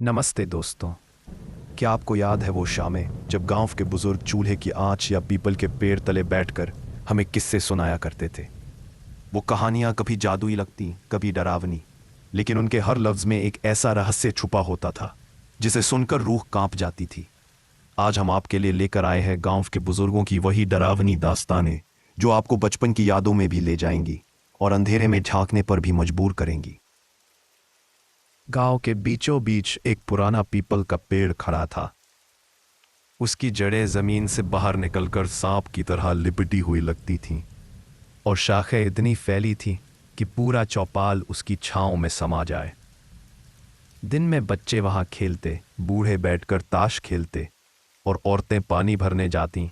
नमस्ते दोस्तों। क्या आपको याद है वो शामें जब गांव के बुजुर्ग चूल्हे की आंच या पीपल के पेड़ तले बैठकर हमें किस्से सुनाया करते थे। वो कहानियां कभी जादुई लगती, कभी डरावनी, लेकिन उनके हर लफ्ज में एक ऐसा रहस्य छुपा होता था जिसे सुनकर रूह कांप जाती थी। आज हम आपके लिए लेकर आए हैं गांव के बुजुर्गों की वही डरावनी दास्तानें जो आपको बचपन की यादों में भी ले जाएंगी और अंधेरे में झांकने पर भी मजबूर करेंगी। गांव के बीचों बीच एक पुराना पीपल का पेड़ खड़ा था। उसकी जड़ें जमीन से बाहर निकलकर सांप की तरह लिपटी हुई लगती थीं और शाखें इतनी फैली थीं कि पूरा चौपाल उसकी छांव में समा जाए। दिन में बच्चे वहां खेलते, बूढ़े बैठकर ताश खेलते और औरतें पानी भरने जाती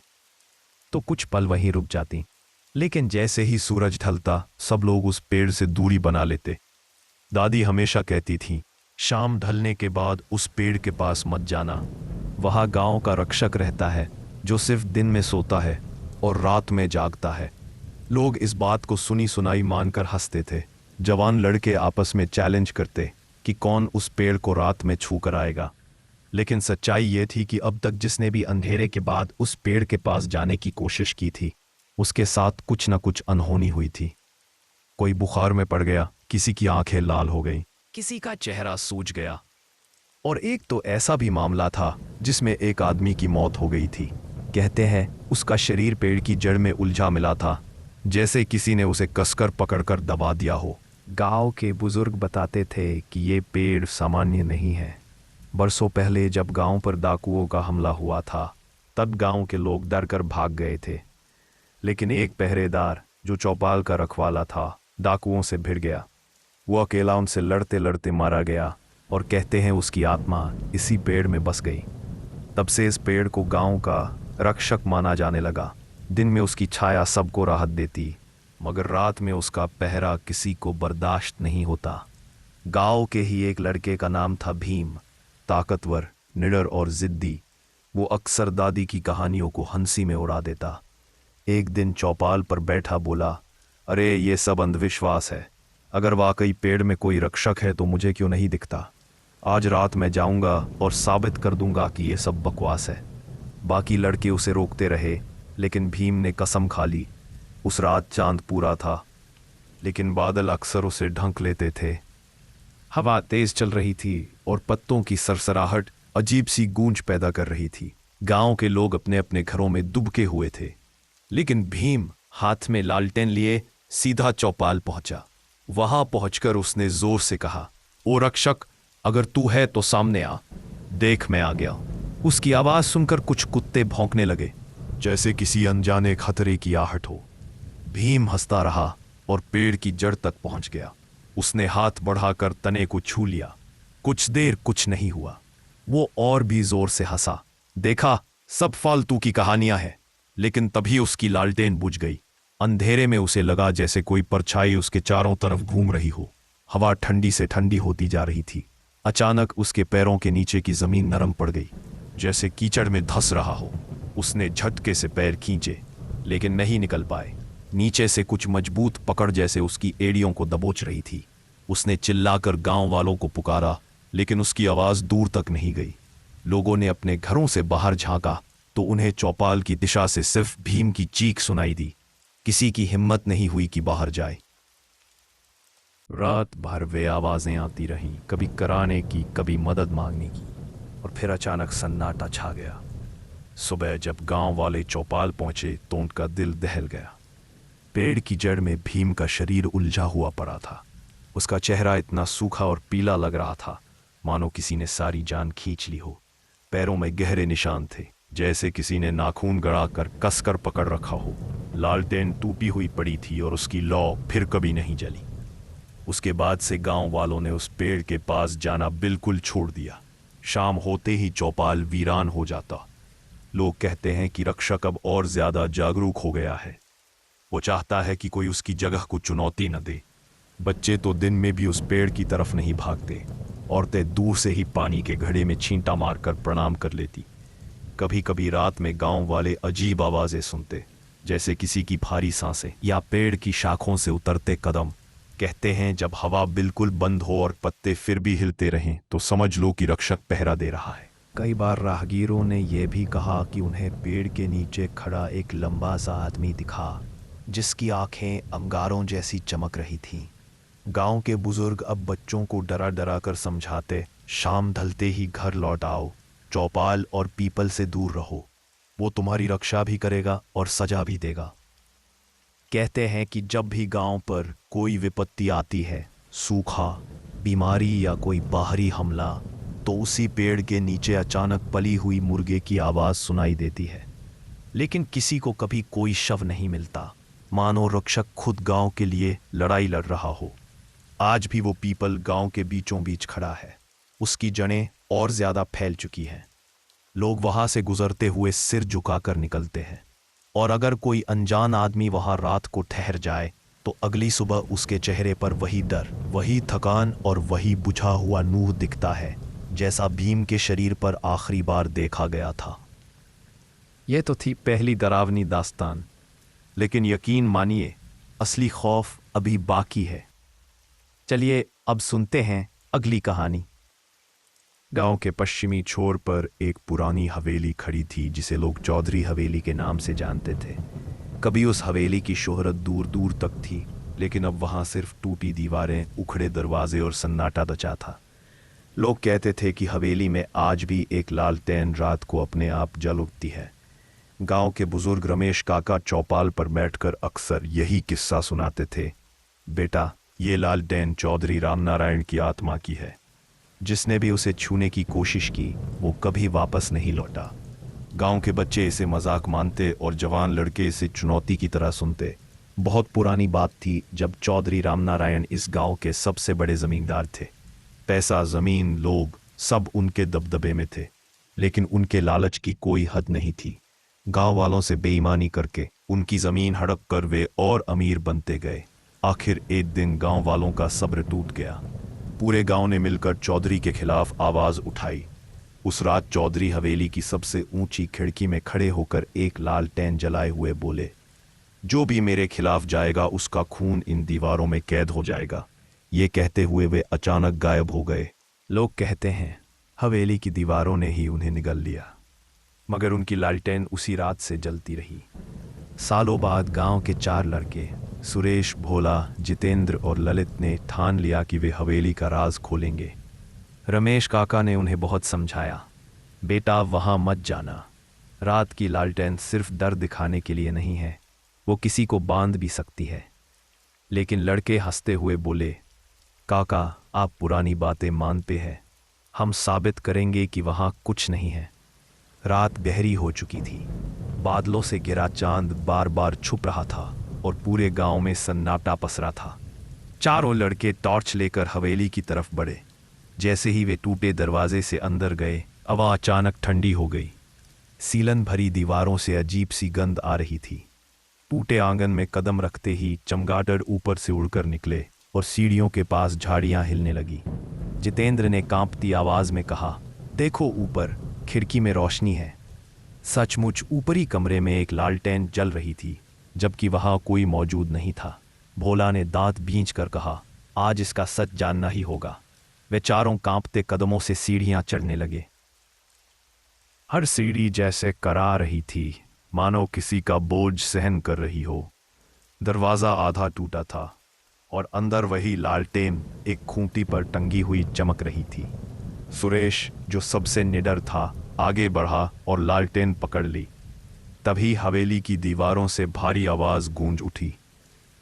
तो कुछ पल वहीं रुक जाती। लेकिन जैसे ही सूरज ढलता सब लोग उस पेड़ से दूरी बना लेते। दादी हमेशा कहती थी, शाम ढलने के बाद उस पेड़ के पास मत जाना। वहां गांव का रक्षक रहता है जो सिर्फ दिन में सोता है और रात में जागता है। लोग इस बात को सुनी सुनाई मानकर हंसते थे। जवान लड़के आपस में चैलेंज करते कि कौन उस पेड़ को रात में छू कर आएगा। लेकिन सच्चाई ये थी कि अब तक जिसने भी अंधेरे के बाद उस पेड़ के पास जाने की कोशिश की थी उसके साथ कुछ न कुछ अनहोनी हुई थी। कोई बुखार में पड़ गया, किसी की आंखें लाल हो गई, किसी का चेहरा सूज गया और एक तो ऐसा भी मामला था जिसमें एक आदमी की मौत हो गई थी। कहते हैं उसका शरीर पेड़ की जड़ में उलझा मिला था, जैसे किसी ने उसे कसकर पकड़कर दबा दिया हो। गांव के बुजुर्ग बताते थे कि ये पेड़ सामान्य नहीं है। बरसों पहले जब गांव पर डाकुओं का हमला हुआ था तब गांव के लोग डरकर भाग गए थे। लेकिन एक पहरेदार जो चौपाल का रखवाला था डाकुओं से भिड़ गया। वो अकेला उनसे लड़ते लड़ते मारा गया और कहते हैं उसकी आत्मा इसी पेड़ में बस गई। तब से इस पेड़ को गांव का रक्षक माना जाने लगा। दिन में उसकी छाया सबको राहत देती, मगर रात में उसका पहरा किसी को बर्दाश्त नहीं होता। गांव के ही एक लड़के का नाम था भीम। ताकतवर, निडर और जिद्दी। वो अक्सर दादी की कहानियों को हंसी में उड़ा देता। एक दिन चौपाल पर बैठा बोला, अरे ये सब अंधविश्वास है। अगर वाकई पेड़ में कोई रक्षक है तो मुझे क्यों नहीं दिखता। आज रात मैं जाऊंगा और साबित कर दूंगा कि ये सब बकवास है। बाकी लड़के उसे रोकते रहे, लेकिन भीम ने कसम खा ली। उस रात चांद पूरा था, लेकिन बादल अक्सर उसे ढंक लेते थे। हवा तेज चल रही थी और पत्तों की सरसराहट अजीब सी गूंज पैदा कर रही थी। गांव के लोग अपने अपने घरों में दुबके हुए थे, लेकिन भीम हाथ में लालटेन लिए सीधा चौपाल पहुंचा। वहां पहुंचकर उसने जोर से कहा, ओ रक्षक, अगर तू है तो सामने आ। देख, मैं आ गया। उसकी आवाज सुनकर कुछ कुत्ते भौंकने लगे, जैसे किसी अनजाने खतरे की आहट हो। भीम हंसता रहा और पेड़ की जड़ तक पहुंच गया। उसने हाथ बढ़ाकर तने को छू लिया। कुछ देर कुछ नहीं हुआ। वो और भी जोर से हंसा। देखा, सब फालतू की कहानियां हैं। लेकिन तभी उसकी लालटेन बुझ गई। अंधेरे में उसे लगा जैसे कोई परछाई उसके चारों तरफ घूम रही हो। हवा ठंडी से ठंडी होती जा रही थी। अचानक उसके पैरों के नीचे की जमीन नरम पड़ गई, जैसे कीचड़ में धंस रहा हो। उसने झटके से पैर खींचे, लेकिन नहीं निकल पाए। नीचे से कुछ मजबूत पकड़ जैसे उसकी एड़ियों को दबोच रही थी। उसने चिल्लाकर गांव वालों को पुकारा, लेकिन उसकी आवाज दूर तक नहीं गई। लोगों ने अपने घरों से बाहर झांका तो उन्हें चौपाल की दिशा से सिर्फ भीम की चीख सुनाई दी। किसी की हिम्मत नहीं हुई कि बाहर जाए। रात भर वे आवाजें आती रहीं, कभी कराने की, कभी मदद मांगने की, और फिर अचानक सन्नाटा छा गया। सुबह जब गांव वाले चौपाल पहुंचे तो उनका दिल दहल गया। पेड़ की जड़ में भीम का शरीर उलझा हुआ पड़ा था। उसका चेहरा इतना सूखा और पीला लग रहा था मानो किसी ने सारी जान खींच ली हो। पैरों में गहरे निशान थे, जैसे किसी ने नाखून गड़ाकर कसकर पकड़ रखा हो। लालटेन टूटी हुई पड़ी थी और उसकी लौ फिर कभी नहीं जली। उसके बाद से गांव वालों ने उस पेड़ के पास जाना बिल्कुल छोड़ दिया। शाम होते ही चौपाल वीरान हो जाता। लोग कहते हैं कि रक्षक अब और ज्यादा जागरूक हो गया है। वो चाहता है कि कोई उसकी जगह को चुनौती न दे। बच्चे तो दिन में भी उस पेड़ की तरफ नहीं भागते। औरतें दूर से ही पानी के घड़े में छींटा मारकर प्रणाम कर लेती। कभी कभी रात में गांव वाले अजीब आवाजें सुनते, जैसे किसी की भारी सांसें या पेड़ की शाखों से उतरते कदम। कहते हैं जब हवा बिल्कुल बंद हो और पत्ते फिर भी हिलते रहें तो समझ लो कि रक्षक पहरा दे रहा है। कई बार राहगीरों ने यह भी कहा कि उन्हें पेड़ के नीचे खड़ा एक लंबा सा आदमी दिखा, जिसकी आंखें अंगारों जैसी चमक रही थीं। गांव के बुजुर्ग अब बच्चों को डरा डरा कर समझाते, शाम ढलते ही घर लौट आओ, चौपाल और पीपल से दूर रहो, वो तुम्हारी रक्षा भी करेगा और सजा भी देगा। कहते हैं कि जब भी गांव पर कोई विपत्ति आती है, सूखा, बीमारी या कोई बाहरी हमला, तो उसी पेड़ के नीचे अचानक पली हुई मुर्गे की आवाज़ सुनाई देती है। लेकिन किसी को कभी कोई शव नहीं मिलता, मानो रक्षक खुद गांव के लिए लड़ाई लड़ रहा हो। आज भी वो पीपल गांव के बीचों बीच खड़ा है। उसकी जड़ें और ज्यादा फैल चुकी हैं। लोग वहां से गुजरते हुए सिर झुकाकर निकलते हैं, और अगर कोई अनजान आदमी वहां रात को ठहर जाए तो अगली सुबह उसके चेहरे पर वही डर, वही थकान और वही बुझा हुआ नूर दिखता है, जैसा भीम के शरीर पर आखिरी बार देखा गया था। यह तो थी पहली डरावनी दास्तान, लेकिन यकीन मानिए असली खौफ अभी बाकी है। चलिए अब सुनते हैं अगली कहानी। गांव के पश्चिमी छोर पर एक पुरानी हवेली खड़ी थी जिसे लोग चौधरी हवेली के नाम से जानते थे। कभी उस हवेली की शोहरत दूर दूर तक थी, लेकिन अब वहां सिर्फ टूटी दीवारें, उखड़े दरवाजे और सन्नाटा बचा था। लोग कहते थे कि हवेली में आज भी एक लालटेन रात को अपने आप जल उठती है। गांव के बुजुर्ग रमेश काका चौपाल पर बैठकर अक्सर यही किस्सा सुनाते थे, बेटा ये लालटेन चौधरी रामनारायण की आत्मा की है। जिसने भी उसे छूने की कोशिश की वो कभी वापस नहीं लौटा। गांव के बच्चे इसे मजाक मानते और जवान लड़के इसे चुनौती की तरह सुनते। बहुत पुरानी बात थी जब चौधरी रामनारायण इस गांव के सबसे बड़े जमींदार थे। पैसा, जमीन, लोग सब उनके दबदबे में थे, लेकिन उनके लालच की कोई हद नहीं थी। गांव वालों से बेईमानी करके उनकी जमीन हड़प कर वे और अमीर बनते गए। आखिर एक दिन गांव वालों का सब्र टूट गया। पूरे गांव ने मिलकर चौधरी के खिलाफ आवाज उठाई। उस रात चौधरी हवेली की सबसे ऊंची खिड़की में खड़े होकर एक लालटेन जलाए हुए बोले, जो भी मेरे खिलाफ जाएगा उसका खून इन दीवारों में कैद हो जाएगा। ये कहते हुए वे अचानक गायब हो गए। लोग कहते हैं हवेली की दीवारों ने ही उन्हें निगल लिया, मगर उनकी लालटेन उसी रात से जलती रही। सालों बाद गांव के 4 लड़के सुरेश, भोला, जितेंद्र और ललित ने ठान लिया कि वे हवेली का राज खोलेंगे। रमेश काका ने उन्हें बहुत समझाया, बेटा वहां मत जाना, रात की लालटेन सिर्फ डर दिखाने के लिए नहीं है, वो किसी को बांध भी सकती है। लेकिन लड़के हंसते हुए बोले, काका आप पुरानी बातें मानते हैं, हम साबित करेंगे कि वहां कुछ नहीं है। रात गहरी हो चुकी थी। बादलों से घिरा चांद बार बार छुप रहा था और पूरे गांव में सन्नाटा पसरा था। चारों लड़के टॉर्च लेकर हवेली की तरफ बढ़े। जैसे ही वे टूटे दरवाजे से अंदर गए, हवा अचानक ठंडी हो गई। सीलन भरी दीवारों से अजीब सी गंध आ रही थी। टूटे आंगन में कदम रखते ही चमगादड़ ऊपर से उड़कर निकले और सीढ़ियों के पास झाड़ियां हिलने लगी। जितेंद्र ने कांपती आवाज में कहा, देखो ऊपर, खिड़की में रोशनी है। सचमुच ऊपरी कमरे में एक लालटेन जल रही थी, जबकि वहां कोई मौजूद नहीं था। भोला ने दांत बींच कर कहा, आज इसका सच जानना ही होगा। वे चारों कांपते कदमों से सीढ़ियां चढ़ने लगे। हर सीढ़ी जैसे करा रही थी, मानो किसी का बोझ सहन कर रही हो। दरवाजा आधा टूटा था और अंदर वही लालटेन एक खूंटी पर टंगी हुई चमक रही थी। सुरेश, जो सबसे निडर था, आगे बढ़ा और लालटेन पकड़ ली। तभी हवेली की दीवारों से भारी आवाज गूंज उठी,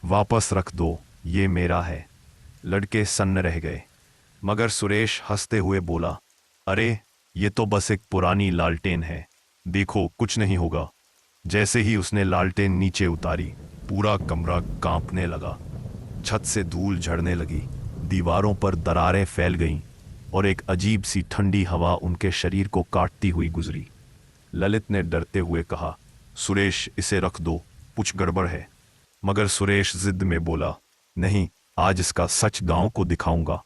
वापस रख दो, ये मेरा है। लड़के सन्न रह गए, मगर सुरेश हंसते हुए बोला, अरे ये तो बस एक पुरानी लालटेन है, देखो कुछ नहीं होगा। जैसे ही उसने लालटेन नीचे उतारी, पूरा कमरा कांपने लगा। छत से धूल झड़ने लगी, दीवारों पर दरारें फैल गईं और एक अजीब सी ठंडी हवा उनके शरीर को काटती हुई गुजरी। ललित ने डरते हुए कहा, सुरेश इसे रख दो, कुछ गड़बड़ है। मगर सुरेश जिद में बोला, नहीं, आज इसका सच गांव को दिखाऊंगा।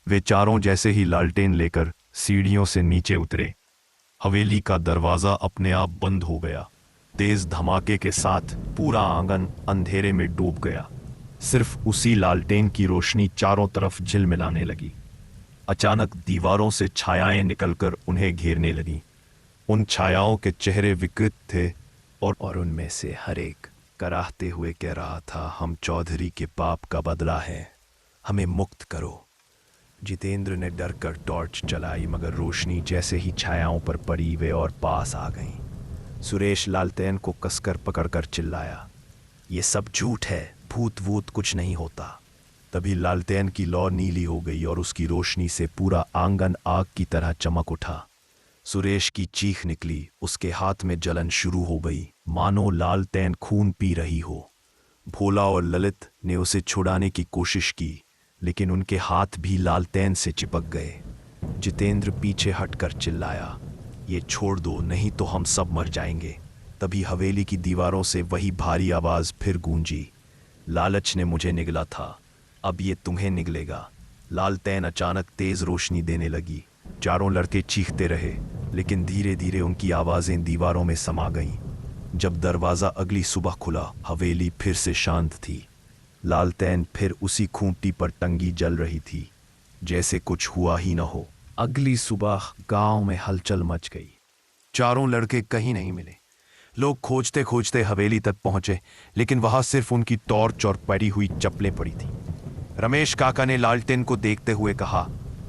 वे चारों जैसे ही लालटेन लेकर सीढ़ियों से नीचे उतरे, हवेली का दरवाजा अपने आप बंद हो गया। तेज धमाके के साथ पूरा आंगन अंधेरे में डूब गया। सिर्फ उसी लालटेन की रोशनी चारों तरफ झिलमिलाने लगी। अचानक दीवारों से छायाएं निकलकर उन्हें घेरने लगीं। उन छायाओं के चेहरे विकृत थे और उनमें से हर एक कराहते हुए कह रहा था, हम चौधरी के पाप का बदला है, हमें मुक्त करो। जितेंद्र ने डर कर टॉर्च चलाई, मगर रोशनी जैसे ही छायाओं पर पड़ी वे और पास आ गईं। सुरेश लालटेन को कसकर पकड़कर चिल्लाया, ये सब झूठ है, भूत वूत कुछ नहीं होता। तभी लालटेन की लौ नीली हो गई और उसकी रोशनी से पूरा आंगन आग की तरह चमक उठा। सुरेश की चीख निकली, उसके हाथ में जलन शुरू हो गई, मानो लालटेन खून पी रही हो। भोला और ललित ने उसे छुड़ाने की कोशिश की, लेकिन उनके हाथ भी लालटेन से चिपक गए। जितेंद्र पीछे हटकर चिल्लाया, ये छोड़ दो, नहीं तो हम सब मर जाएंगे। तभी हवेली की दीवारों से वही भारी आवाज फिर गूंजी, लालच ने मुझे निगला था, अब ये तुम्हें निगलेगा। लालटेन अचानक तेज रोशनी देने लगी। चारों लड़के चीखते रहे, लेकिन धीरे धीरे उनकी आवाजें दीवारों में समा गईं। जब दरवाजा अगली सुबह खुला, हवेली फिर से शांत थी। लालटेन फिर उसी खूंटी पर टंगी जल रही थी, जैसे कुछ हुआ ही न हो। अगली सुबह गांव में हलचल मच गई। चारों लड़के कहीं नहीं मिले। लोग खोजते खोजते हवेली तक पहुंचे, लेकिन वहां सिर्फ उनकी टॉर्च और पड़ी हुई चप्पलें पड़ी थी। रमेश काका ने लालटेन को देखते हुए कहा,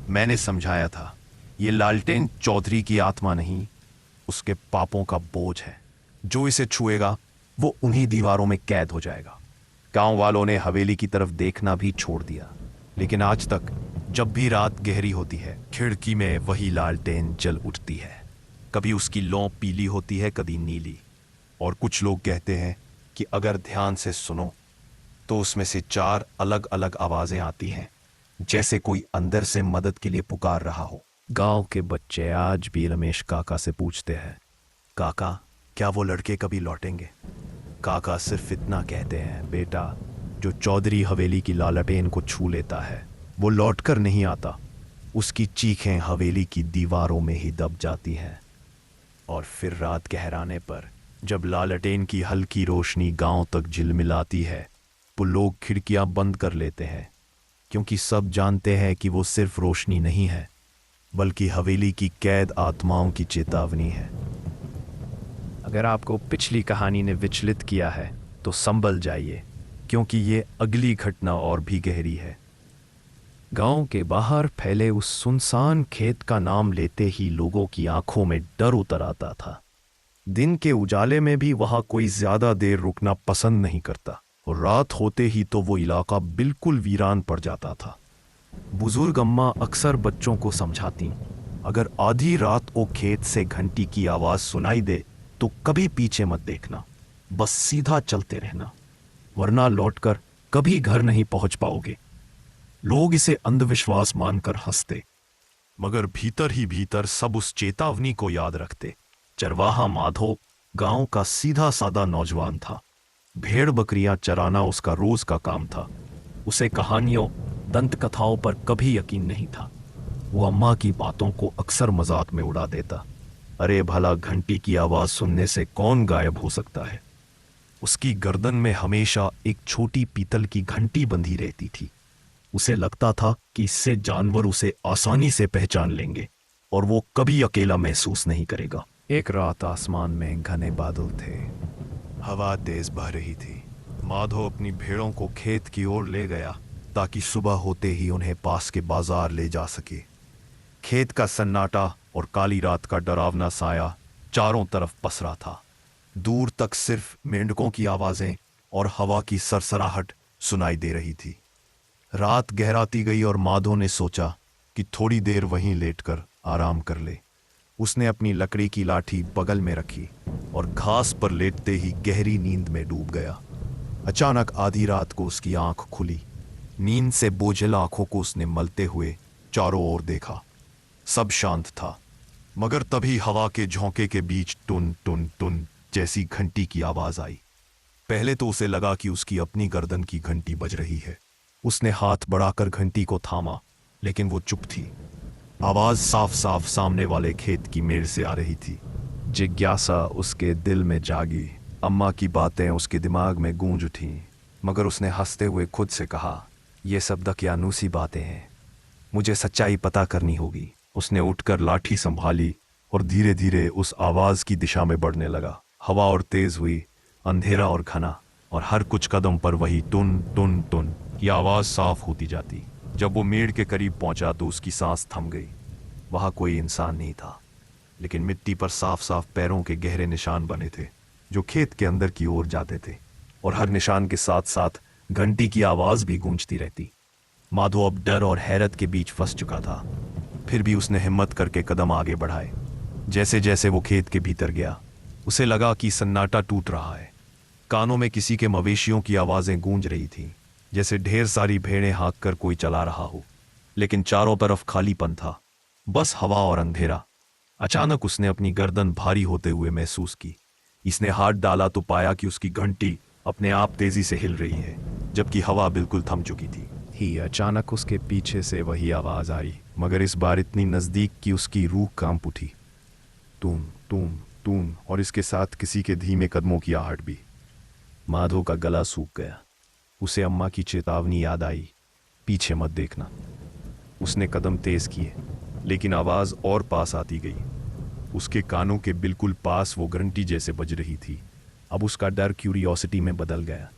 मैंने समझाया था, ये लालटेन चौधरी की आत्मा नहीं, उसके पापों का बोझ है। जो इसे छुएगा वो उन्हीं दीवारों में कैद हो जाएगा। गांव वालों ने हवेली की तरफ देखना भी छोड़ दिया, लेकिन आज तक जब भी रात गहरी होती है, खिड़की में वही लालटेन जल उठती है। कभी उसकी लौ पीली होती है, कभी नीली। और कुछ लोग कहते हैं कि अगर ध्यान से सुनो तो उसमें से 4 अलग अलग आवाजें आती हैं, जैसे कोई अंदर से मदद के लिए पुकार रहा हो। गांव के बच्चे आज भी रमेश काका से पूछते हैं, काका क्या वो लड़के कभी लौटेंगे? काका सिर्फ इतना कहते हैं, बेटा, जो चौधरी हवेली की लालटेन को छू लेता है वो लौटकर नहीं आता। उसकी चीखें हवेली की दीवारों में ही दब जाती हैं। और फिर रात गहराने पर जब लालटेन की हल्की रोशनी गांव तक झिलमिलाती है, वो लोग खिड़कियां बंद कर लेते हैं, क्योंकि सब जानते हैं कि वो सिर्फ रोशनी नहीं है, बल्कि हवेली की कैद आत्माओं की चेतावनी है। अगर आपको पिछली कहानी ने विचलित किया है तो संभल जाइए, क्योंकि ये अगली घटना और भी गहरी है। गांव के बाहर फैले उस सुनसान खेत का नाम लेते ही लोगों की आंखों में डर उतर आता था। दिन के उजाले में भी वहां कोई ज्यादा देर रुकना पसंद नहीं करता, और रात होते ही तो वो इलाका बिल्कुल वीरान पड़ जाता था। बुजुर्ग अम्मा अक्सर बच्चों को समझाती, अगर आधी रात वो खेत से घंटी की आवाज सुनाई दे तो कभी पीछे मत देखना, बस सीधा चलते रहना, वरना लौटकर कभी घर नहीं पहुंच पाओगे। लोग इसे अंधविश्वास मानकर हंसते, मगर भीतर ही भीतर सब उस चेतावनी को याद रखते। चरवाहा माधो गांव का सीधा साधा नौजवान था। भेड़ बकरियां चराना उसका रोज का काम था। उसे कहानियों, दंत कथाओं पर कभी यकीन नहीं था। वो अम्मा की बातों को अक्सर मजाक में उड़ा देता, अरे भला घंटी की आवाज सुनने से कौन गायब हो सकता है। उसकी गर्दन में हमेशा एक छोटी पीतल की घंटी बंधी रहती थी। उसे लगता था कि इससे जानवर उसे आसानी से पहचान लेंगे और वो कभी अकेला महसूस नहीं करेगा। एक रात आसमान में घने बादल थे, हवा तेज बह रही थी। माधो अपनी भेड़ों को खेत की ओर ले गया ताकि सुबह होते ही उन्हें पास के बाजार ले जा सके। खेत का सन्नाटा और काली रात का डरावना साया चारों तरफ पसरा था। दूर तक सिर्फ मेंढकों की आवाजें और हवा की सरसराहट सुनाई दे रही थी। रात गहराती गई और माधो ने सोचा कि थोड़ी देर वहीं लेटकर आराम कर ले। उसने अपनी लकड़ी की लाठी बगल में रखी और घास पर लेटते ही गहरी नींद में डूब गया। अचानक आधी रात को उसकी आंख खुली। नींद से बोझिल आंखों को उसने मलते हुए चारों ओर देखा। सब शांत था, मगर तभी हवा के झोंके के बीच टुन टुन टुन जैसी घंटी की आवाज आई। पहले तो उसे लगा कि उसकी अपनी गर्दन की घंटी बज रही है। उसने हाथ बढ़ाकर घंटी को थामा, लेकिन वो चुप थी। आवाज साफ साफ सामने वाले खेत की मेड़ से आ रही थी। जिज्ञासा उसके दिल में जागी। अम्मा की बातें उसके दिमाग में गूंज उठी। मगर उसने हंसते हुए खुद से कहा, यह सब दकियानूसी बातें हैं, मुझे सच्चाई पता करनी होगी। उसने उठकर लाठी संभाली और धीरे धीरे उस आवाज की दिशा में बढ़ने लगा। हवा और तेज हुई, अंधेरा और घना, और हर कुछ कदम पर वही टुन टुन टुन की आवाज साफ होती जाती। जब वो मेड़ के करीब पहुंचा तो उसकी सांस थम गई। वहां कोई इंसान नहीं था, लेकिन मिट्टी पर साफ साफ पैरों के गहरे निशान बने थे जो खेत के अंदर की ओर जाते थे, और हर निशान के साथ साथ घंटी की आवाज भी गूंजती रहती। माधो अब डर और हैरत के बीच फंस चुका था, फिर भी उसने हिम्मत करके कदम आगे बढ़ाए। जैसे जैसे वो खेत के भीतर गया, उसे लगा कि सन्नाटा टूट रहा है। कानों में किसी के मवेशियों की आवाजें गूंज रही थीं, जैसे ढेर सारी भेड़ें हाँक कर कोई चला रहा हो, लेकिन चारों तरफ खालीपन था, बस हवा और अंधेरा। अचानक उसने अपनी गर्दन भारी होते हुए महसूस की। इसने हाथ डाला तो पाया कि उसकी घंटी अपने आप तेजी से हिल रही है, जबकि हवा बिल्कुल थम चुकी थी। अचानक उसके पीछे से वही आवाज आई, मगर इस बार इतनी नजदीक कि उसकी रूह कांप उठी। तूम तूम तूम, और इसके साथ किसी के धीमे कदमों की आहट भी। माधो का गला सूख गया। उसे अम्मा की चेतावनी याद आई, पीछे मत देखना। उसने कदम तेज किए, लेकिन आवाज और पास आती गई। उसके कानों के बिल्कुल पास वो घंटी जैसे बज रही थी। अब उसका डर क्यूरियोसिटी में बदल गया।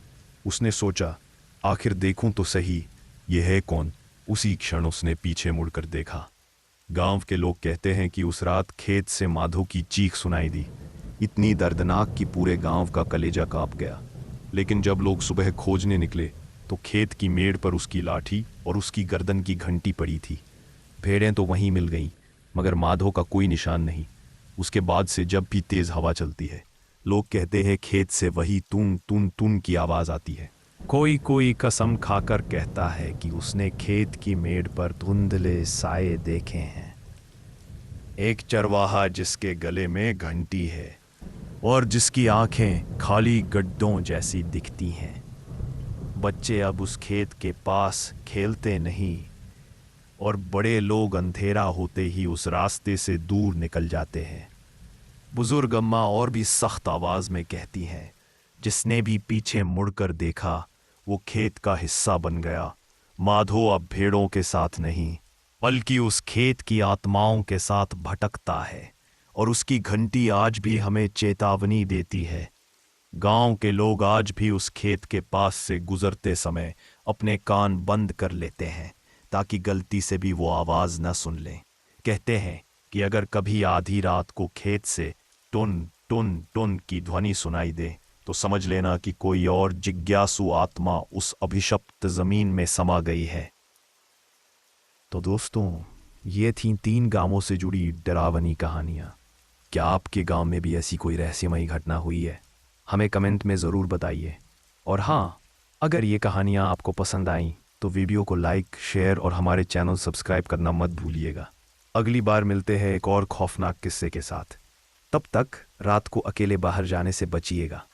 उसने सोचा, आखिर देखूं तो सही, ये है कौन। उसी क्षण उसने पीछे मुड़कर देखा। गांव के लोग कहते हैं कि उस रात खेत से माधो की चीख सुनाई दी, इतनी दर्दनाक कि पूरे गांव का कलेजा कांप गया। लेकिन जब लोग सुबह खोजने निकले तो खेत की मेड़ पर उसकी लाठी और उसकी गर्दन की घंटी पड़ी थी। भेड़ें तो वहीं मिल गईं, मगर माधो का कोई निशान नहीं। उसके बाद से जब भी तेज हवा चलती है, लोग कहते हैं खेत से वही तून तून तून की आवाज आती है। कोई कोई कसम खाकर कहता है कि उसने खेत की मेड़ पर धुंधले साए देखे हैं। एक चरवाहा जिसके गले में घंटी है और जिसकी आंखें खाली गड्ढों जैसी दिखती हैं। बच्चे अब उस खेत के पास खेलते नहीं, और बड़े लोग अंधेरा होते ही उस रास्ते से दूर निकल जाते हैं। बुजुर्ग अम्मा और भी सख्त आवाज में कहती हैं, जिसने भी पीछे मुड़कर देखा वो खेत का हिस्सा बन गया। माधो अब भेड़ों के साथ नहीं, बल्कि उस खेत की आत्माओं के साथ भटकता है, और उसकी घंटी आज भी हमें चेतावनी देती है। गांव के लोग आज भी उस खेत के पास से गुजरते समय अपने कान बंद कर लेते हैं, ताकि गलती से भी वो आवाज न सुन लें। कहते हैं कि अगर कभी आधी रात को खेत से टुन टुन टुन की ध्वनि सुनाई दे, तो समझ लेना कि कोई और जिज्ञासु आत्मा उस अभिशप्त जमीन में समा गई है। तो दोस्तों, ये थीं 3 गांवों से जुड़ी डरावनी कहानियां। क्या आपके गांव में भी ऐसी कोई रहस्यमयी घटना हुई है? हमें कमेंट में ज़रूर बताइए। और हाँ, अगर ये कहानियां आपको पसंद आईं तो वीडियो को लाइक, शेयर और हमारे चैनल सब्सक्राइब करना मत भूलिएगा। अगली बार मिलते हैं एक और खौफनाक किस्से के साथ। तब तक रात को अकेले बाहर जाने से बचिएगा।